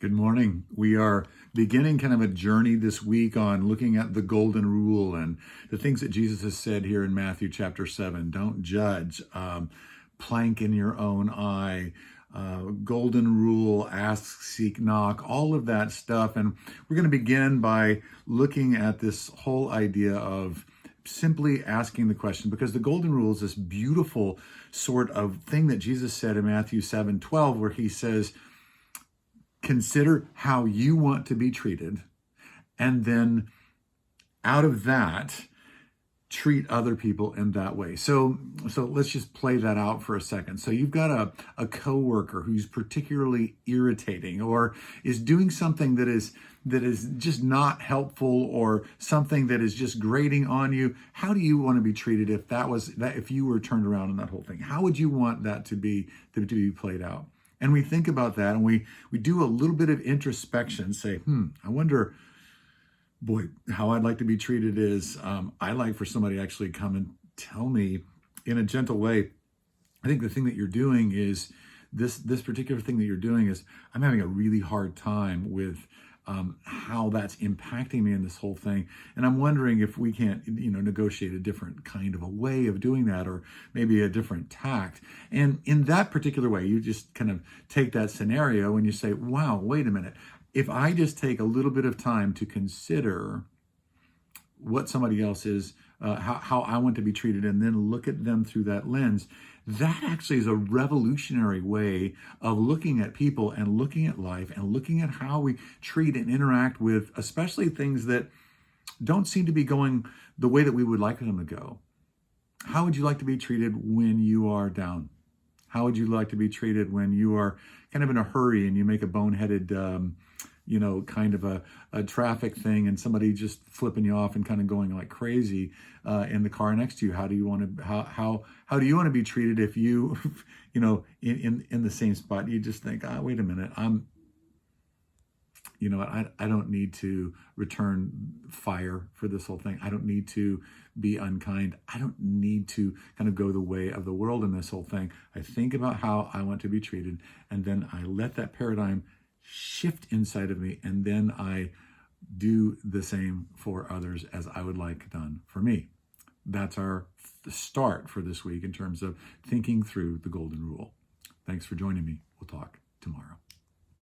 Good morning. We are beginning kind of a journey this week on looking at the golden rule and the things that Jesus has said here in Matthew chapter 7. Don't judge, plank in your own eye, golden rule, ask, seek, knock, all of that stuff. And we're going to begin by looking at this whole idea of simply asking the question, because the golden rule is this beautiful sort of thing that Jesus said in Matthew 7:12, where he says, consider how you want to be treated, and then out of that, treat other people in that way. So let's just play that out for a second. So you've got a coworker who's particularly irritating or is doing something that is just not helpful, or something that is just grating on you. How do you want to be treated if you were turned around in that whole thing? How would you want that to be played out? And we think about that, and we do a little bit of introspection, say, I wonder, boy, how I'd like to be treated is, I'd like for somebody to actually come and tell me in a gentle way, I think the thing that you're doing is, this particular thing that you're doing is, I'm having a really hard time with how that's impacting me in this whole thing. And I'm wondering if we can't, negotiate a different kind of a way of doing that, or maybe a different tact. And in that particular way, you just kind of take that scenario and you say, wow, wait a minute. If I just take a little bit of time to consider what somebody else is, how I want to be treated, and then look at them through that lens, that actually is a revolutionary way of looking at people and looking at life and looking at how we treat and interact with, especially things that don't seem to be going the way that we would like them to go. How would you like to be treated when you are down? How would you like to be treated when you are kind of in a hurry and you make a boneheaded kind of a traffic thing, and somebody just flipping you off and kind of going like crazy in the car next to you? How do you want to how do you want to be treated if you in the same spot you just think, wait a minute, I don't need to return fire for this whole thing. I don't need to be unkind. I don't need to kind of go the way of the world in this whole thing. I think about how I want to be treated, and then I let that paradigm shift inside of me, and then I do the same for others as I would like done for me. That's our start for this week in terms of thinking through the golden rule. Thanks for joining me. We'll talk tomorrow.